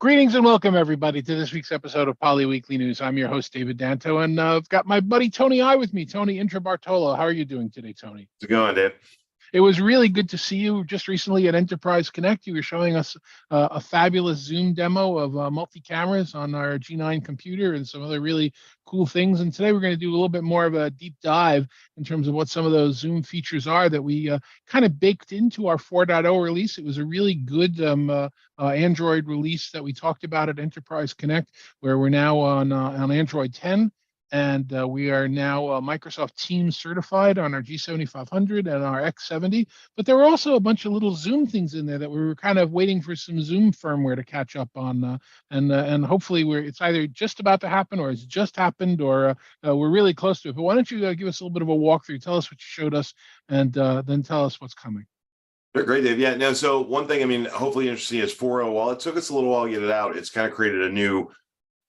Greetings and welcome, everybody, to this week's episode of Poly Weekly News. I'm your host, David Danto, and I've got my buddy Tony I with me. Tony Intrabartolo. How are you doing today, Tony? How's it going, Dave? It was really good to see you just recently at Enterprise Connect. You were showing us a fabulous Zoom demo of multi-cameras on our G9 computer and some other really cool things. And today we're going to do a little bit more of a deep dive in terms of what some of those Zoom features are that we kind of baked into our 4.0 release. It was a really good Android release that we talked about at Enterprise Connect, where we're now on Android 10. And we are now Microsoft Teams certified on our G7500 and our X70. But there were also a bunch of little Zoom things in there that we were kind of waiting for some Zoom firmware to catch up on. And hopefully it's either just about to happen or it's just happened or we're really close to it. But why don't you give us a little bit of a walkthrough? Tell us what you showed us and then tell us what's coming. Great, Dave. Yeah, no, so one thing, hopefully interesting is 4.0. While it took us a little while to get it out, it's kind of created a new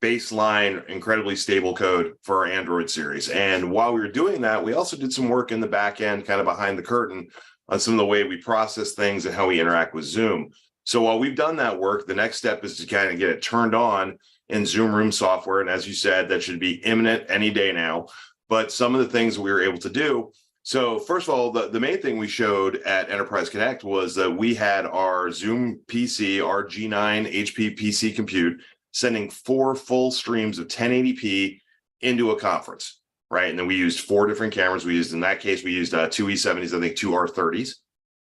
baseline, incredibly stable code for our Android series. And while we were doing that, we also did some work in the back end, kind of behind the curtain, on some of the way we process things and how we interact with Zoom. So while we've done that work, the next step is to kind of get it turned on in Zoom Room software. And as you said, that should be imminent any day now. But some of the things we were able to do. So first of all, the main thing we showed at Enterprise Connect was that we had our Zoom PC, our G9 HP PC compute, sending 4 full streams of 1080p into a conference, right? And then we used 4 different cameras. In that case, we used 2 E70s, I think 2 R30s,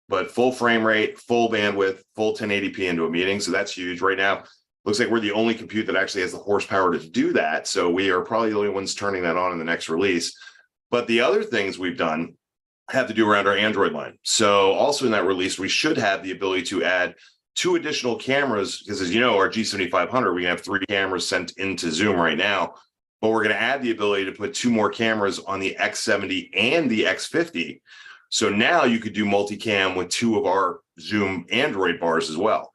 but full frame rate, full bandwidth, full 1080p into a meeting. So that's huge. Right now, looks like we're the only compute that actually has the horsepower to do that. So we are probably the only ones turning that on in the next release. But the other things we've done have to do around our Android line. So also in that release, we should have the ability to add 2 additional cameras, because as you know, our G7500, we're going to have 3 cameras sent into Zoom right now, but we're going to add the ability to put 2 more cameras on the X70 and the X50. So now you could do multicam with 2 of our Zoom Android bars as well.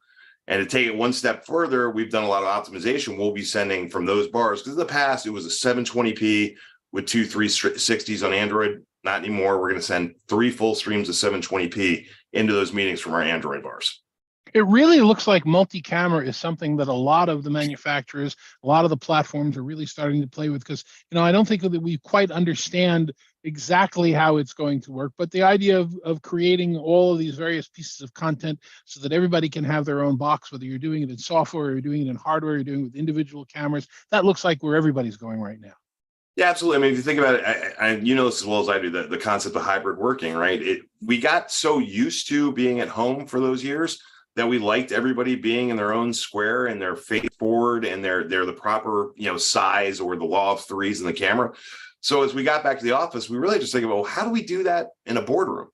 And to take it one step further, we've done a lot of optimization. We'll be sending from those bars, because in the past, it was a 720p with 2 360s on Android. Not anymore. We're going to send 3 full streams of 720p into those meetings from our Android bars. It really looks like multi-camera is something that a lot of the manufacturers, a lot of the platforms are really starting to play with, because, I don't think that we quite understand exactly how it's going to work, but the idea of creating all of these various pieces of content so that everybody can have their own box, whether you're doing it in software or you're doing it in hardware, you're doing it with individual cameras, that looks like where everybody's going right now. Yeah, absolutely. If you think about it, and you know this as well as I do, the concept of hybrid working, right? We got so used to being at home for those years that we liked everybody being in their own square and their face forward and they're the proper size, or the law of threes in the camera. So as we got back to the office, we really just think about, well, how do we do that in a boardroom?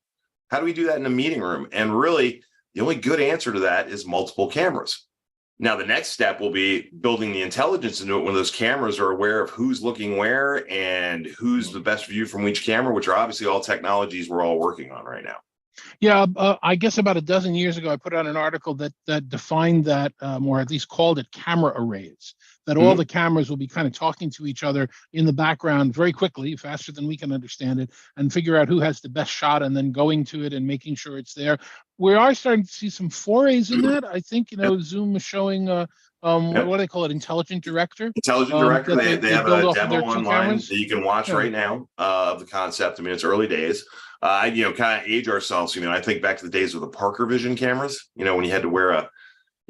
How do we do that in a meeting room? And really, the only good answer to that is multiple cameras. Now, the next step will be building the intelligence into it when those cameras are aware of who's looking where and who's the best view from each camera, which are obviously all technologies we're all working on right now. Yeah, I guess about a dozen years ago, I put out an article that defined that, or at least called it camera arrays, that all the cameras will be kind of talking to each other in the background very quickly, faster than we can understand it, and figure out who has the best shot and then going to it and making sure it's there. We are starting to see some forays in that. I think, Zoom is showing, what do they call it? Intelligent Director. Intelligent Director. They have a demo online that you can watch right now of the concept. It's early days. I kind of age ourselves. I think back to the days of the Parker Vision cameras. When you had to wear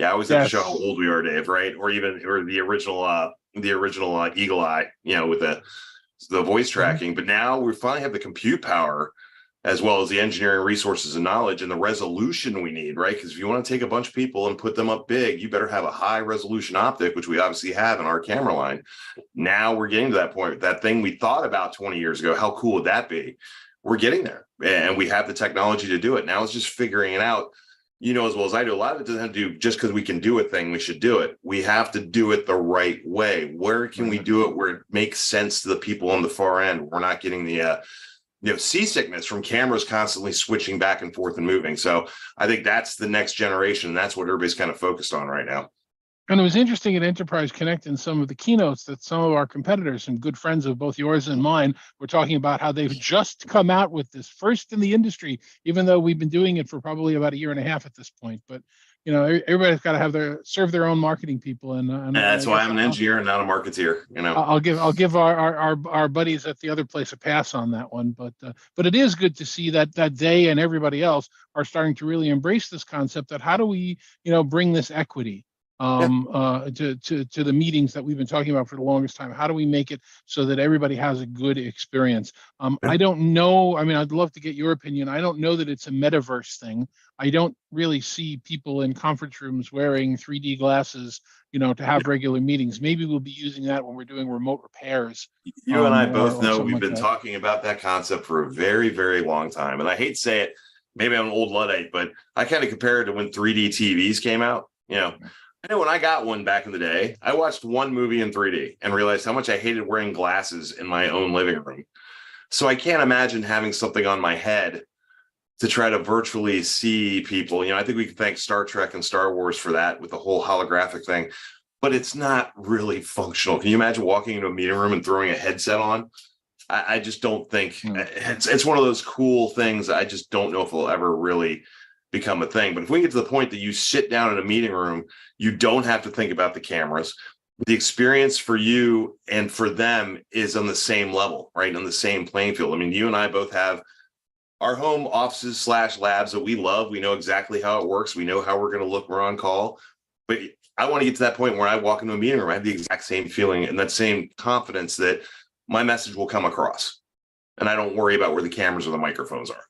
I always have to show how old we are, Dave, right? Or the original Eagle Eye, with the voice tracking. But now we finally have the compute power, as well as the engineering resources and knowledge and the resolution we need, right? Because if you want to take a bunch of people and put them up big, you better have a high resolution optic, which we obviously have in our camera line. Now we're getting to that point. That thing we thought about 20 years ago, how cool would that be? We're getting there, and we have the technology to do it. Now it's just figuring it out. As well as I do, a lot of it doesn't have to do just because we can do a thing, we should do it. We have to do it the right way. Where can we do it where it makes sense to the people on the far end? We're not getting the seasickness from cameras constantly switching back and forth and moving. So I think that's the next generation. That's what everybody's kind of focused on right now. And it was interesting at Enterprise Connect in some of the keynotes that some of our competitors, some good friends of both yours and mine, were talking about how they've just come out with this first in the industry, even though we've been doing it for probably about a year and a half at this point. But everybody's got to have serve their own marketing people, and That's I why guess I'm an engineer and not a marketeer. I'll give our buddies at the other place a pass on that one, but it is good to see that they and everybody else are starting to really embrace this concept that how do we bring this equity Yeah. to the meetings that we've been talking about for the longest time. How do we make it so that everybody has a good experience? Yeah. I don't know. I mean, I'd love to get your opinion. I don't know that it's a metaverse thing. I don't really see people in conference rooms wearing 3D glasses, to have regular meetings. Maybe we'll be using that when we're doing remote repairs, You and I both or know something we've like been that. talking about that concept for a very, very long time. And I hate to say it, maybe I'm an old Luddite, but I kind of compare it to when 3D TVs came out. I know when I got one back in the day, I watched one movie in 3D and realized how much I hated wearing glasses in my own living room. So I can't imagine having something on my head to try to virtually see people. I think we can thank Star Trek and Star Wars for that with the whole holographic thing, but it's not really functional. Can you imagine walking into a meeting room and throwing a headset on? I just don't think it's one of those cool things. I just don't know if it'll ever really become a thing. But if we get to the point that you sit down in a meeting room, you don't have to think about the cameras. The experience for you and for them is on the same level, right? On the same playing field. I mean, you and I both have our home offices / labs that we love. We know exactly how it works. We know how we're going to look. We're on call. But I want to get to that point where I walk into a meeting room, I have the exact same feeling and that same confidence that my message will come across. And I don't worry about where the cameras or the microphones are.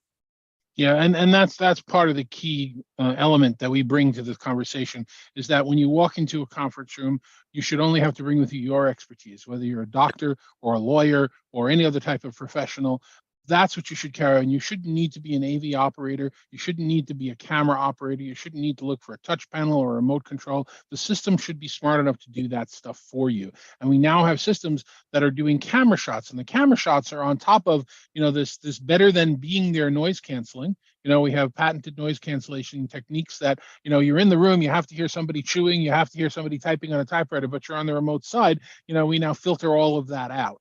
Yeah, and that's part of the key element that we bring to this conversation is that when you walk into a conference room, you should only have to bring with you your expertise, whether you're a doctor or a lawyer or any other type of professional. That's what you should carry. And you shouldn't need to be an AV operator. You shouldn't need to be a camera operator. You shouldn't need to look for a touch panel or a remote control. The system should be smart enough to do that stuff for you. And we now have systems that are doing camera shots, and the camera shots are on top of this better than being there noise canceling. We have patented noise cancellation techniques that you're in the room, you have to hear somebody chewing, you have to hear somebody typing on a typewriter, but you're on the remote side. We now filter all of that out.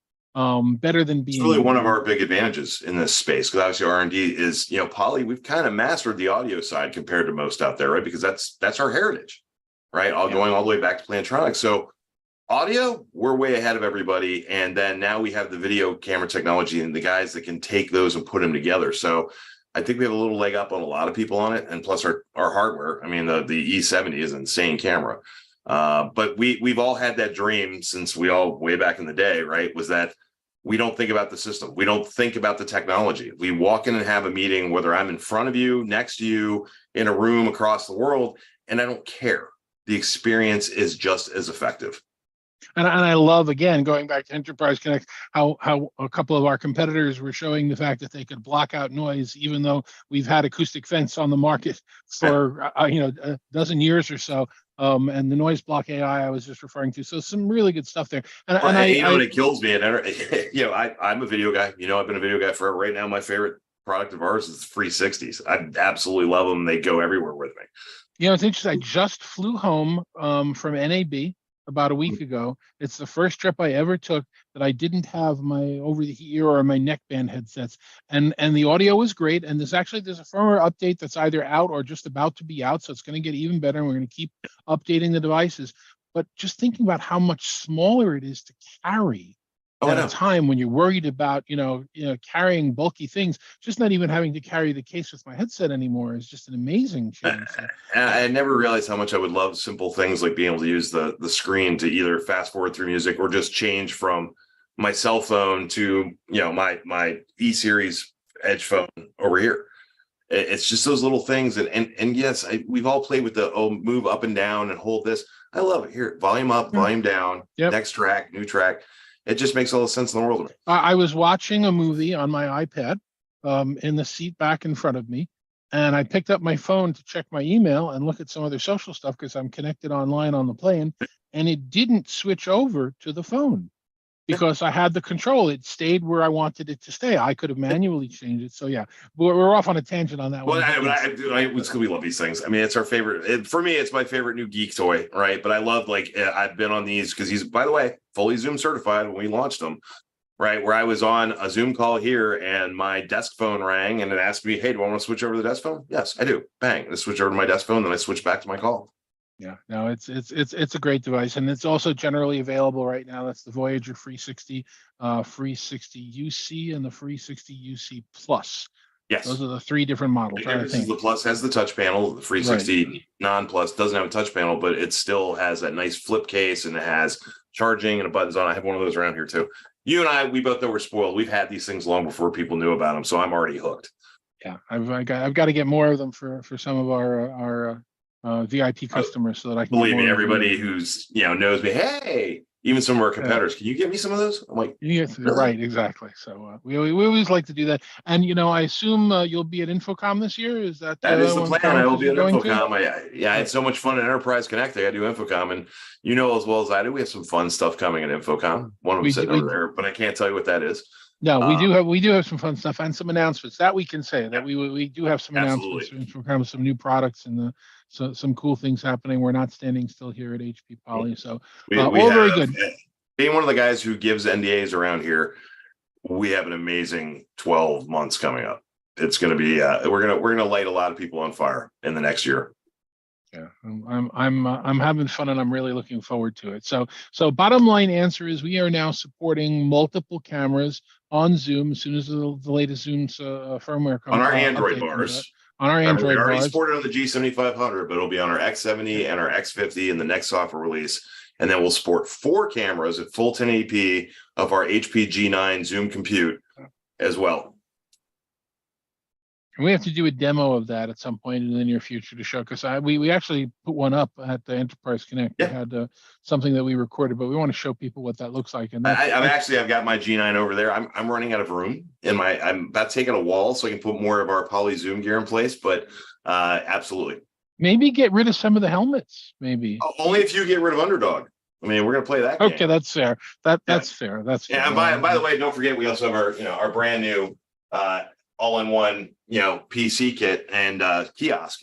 Better than It's really being one of our big advantages in this space, because obviously R&D is, Poly, we've kind of mastered the audio side compared to most out there, right? Because that's our heritage, right? Going all the way back to Plantronics. So audio, we're way ahead of everybody. And then now we have the video camera technology and the guys that can take those and put them together. So I think we have a little leg up on a lot of people on it. And plus our hardware, I mean, the E70 is an insane camera. But we've all had that dream since we all way back in the day, right? Was that we don't think about the system. We don't think about the technology. We walk in and have a meeting, whether I'm in front of you, next to you, in a room across the world, and I don't care. The experience is just as effective. And I love, again, going back to Enterprise Connect, how a couple of our competitors were showing the fact that they could block out noise, even though we've had acoustic fence on the market for a dozen years or so. And the noise block AI I was just referring to. So some really good stuff there. And what it kills me, and I'm a video guy. I've been a video guy forever. Right now, my favorite product of ours is 360s. I absolutely love them. They go everywhere with me. It's interesting. I just flew home from NAB about a week ago. It's the first trip I ever took that I didn't have my over the ear or my neck band headsets, and the audio was great. And there's a firmware update that's either out or just about to be out, so it's going to get even better. And we're going to keep updating the devices. But just thinking about how much smaller it is to carry at a time when you're worried about carrying bulky things, just not even having to carry the case with my headset anymore is just an amazing change. I never realized how much I would love simple things like being able to use the screen to either fast forward through music or just change from my cell phone to my E-Series Edge phone over here. It's just those little things, and yes, we've all played with the move up and down and hold this. I love it. Here, volume up, volume down, next track, new track. It just makes all the sense in the world to me. I was watching a movie on my iPad in the seat back in front of me, and I picked up my phone to check my email and look at some other social stuff because I'm connected online on the plane, and it didn't switch over to the phone because I had the control. It stayed where I wanted it to stay. I could have manually changed it. So yeah, we're off on a tangent on that one. We love these things. I mean, it's our favorite. For me, it's my favorite new geek toy, right? But I love, I've been on these because he's, by the way, fully Zoom certified when we launched them. right? Where I was on a Zoom call here and my desk phone rang and it asked me, hey, do I want to switch over to the desk phone? Yes, I do. Bang. I switch over to my desk phone, then I switch back to my call. Yeah, no, it's a great device, and it's also generally available right now. That's the Voyager 360, 360 UC, and the 360 UC Plus. Yes. Those are the three different models, The right? I difference is think. the Plus has the touch panel. The Right. 360 non-Plus doesn't have a touch panel, but it still has that nice flip case and it has charging and buttons on. I have one of those around here too. You and I, we both know we're spoiled. We've had these things long before people knew about them, so I'm already hooked. Yeah, I've got to get more of them for some of our VIP customers so that I can get Believe me, more reviews. everybody who's knows me. Hey, even some of our Yeah. competitors, can you get me some of those? I'm like, Yes, really? right, exactly. So we always like to do that. And I assume you'll be at Infocom this year. Is that That is the one of the plan. I will conferences be you're at going to? Infocom. I had Right. so much fun at Enterprise Connect. I got to do Infocom, and as well as I do, we have some fun stuff coming at Infocom. One of them We do, sitting over there, but I can't tell you what that is. no, Uh, we do have some fun stuff and some announcements that we can say that yeah, we do have some announcements absolutely. from kind of some new products and some cool things happening. We're not standing still here at HP Poly. So We all have, very good. being one of the guys who gives NDAs around here, we have an amazing 12 months coming up. It's going to be we're gonna light a lot of people on fire in the next year. Yeah, I'm having fun and I'm really looking forward to it. So bottom line answer is we are now supporting multiple cameras on Zoom as soon as the latest Zoom's firmware On our Android update comes out bars, on our we Android already bars. support it on the G7500, but it'll be on our X70 and our X50 in the next software release. And then we'll support 4 cameras at full 1080p of our HP G9 Zoom compute as well. And we have to do a demo of that at some point in the near future to show because we actually put one up at the Enterprise Connect. We Yeah. had something that we recorded, but we want to show people what that looks like. And I've got my G9 over there. I'm running out of room I'm about taking a wall so I can put more of our Poly Zoom gear in place, but absolutely. maybe get rid of some of the helmets, maybe. Only if you get rid of Underdog. I mean, we're gonna play that Okay, game. that's fair. That's fair. That's fair. Yeah, and by the way, don't forget we also have our brand new all-in-one PC kit and kiosk,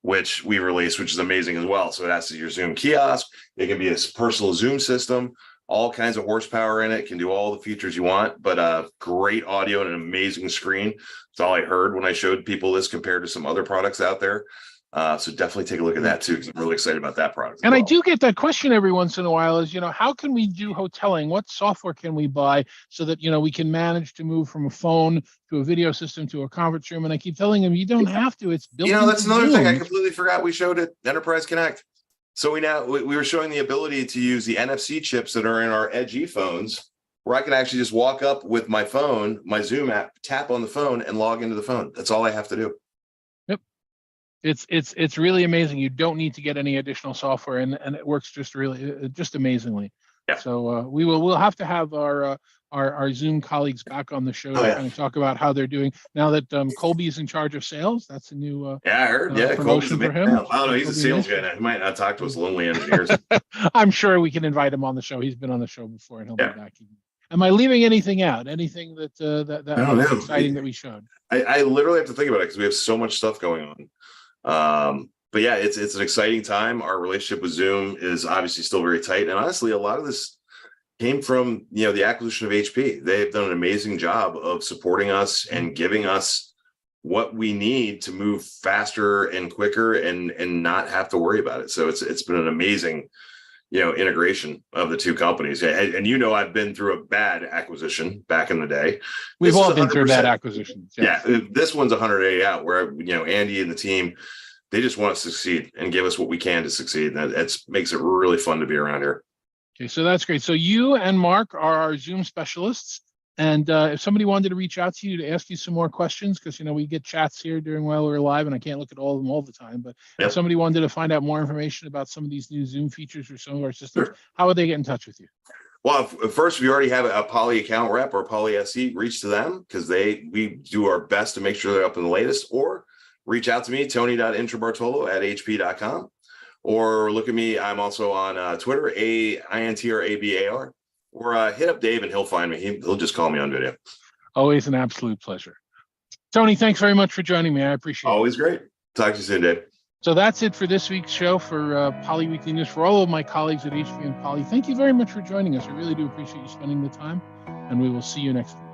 which we released, which is amazing as well. So it has your Zoom kiosk. It can be a personal Zoom system, all kinds of horsepower in it, can do all the features you want, but great audio and an amazing screen. That's all I heard when I showed people this compared to some other products out there. So definitely take a look at that too, because I'm really excited about that product. And I do get that question every once in a while is, how can we do hoteling? What software can we buy so that, we can manage to move from a phone to a video system to a conference room? And I keep telling them, you don't have to. It's built into that's another Zoom. thing I completely forgot we showed at Enterprise Connect. So we were showing the ability to use the NFC chips that are in our Edge phones, where I can actually just walk up with my phone, my Zoom app, tap on the phone and log into the phone. That's all I have to do. It's really amazing. You don't need to get any additional software, and it works just amazingly. Yeah. So we'll have to have our Zoom colleagues back on the show to kind of talk about how they're doing now that Colby's in charge of sales. That's a new I heard. promotion for him. I don't know. He's a sales guy now. He might not talk to us lonely engineers. I'm sure we can invite him on the show. He's been on the show before, and he'll be back. Am I leaving anything out? Anything that was exciting that we showed? I literally have to think about it because we have so much stuff going on. But yeah, it's an exciting time. Our relationship with Zoom is obviously still very tight, and honestly, a lot of this came from the acquisition of HP. They've done an amazing job of supporting us and giving us what we need to move faster and quicker and not have to worry about it. So it's been an amazing integration of the two companies. And I've been through a bad acquisition back in the day. We've all been through bad acquisitions. Yes. Yeah, this one's 180 out where Andy and the team, they just want to succeed and give us what we can to succeed. And that makes it really fun to be around here. Okay, so that's great. So you and Mark are our Zoom specialists. And if somebody wanted to reach out to you to ask you some more questions, because we get chats here while we're live, and I can't look at all of them all the time. But if somebody wanted to find out more information about some of these new Zoom features or some of our systems, how would they get in touch with you? Well, first, if you already have a Poly account rep or Poly SE, reach to them because we do our best to make sure they're up in the latest. Or reach out to me, tony.intrabartolo@hp.com, or look at me. I'm also on Twitter, AINTRABAR. Or hit up Dave and he'll find me. He'll just call me on video. Always an absolute pleasure. Tony, thanks very much for joining me. I appreciate it. Always great. Talk to you soon, Dave. So that's it for this week's show for Poly Weekly News. For all of my colleagues at HV and Poly, thank you very much for joining us. I really do appreciate you spending the time, and we will see you next week.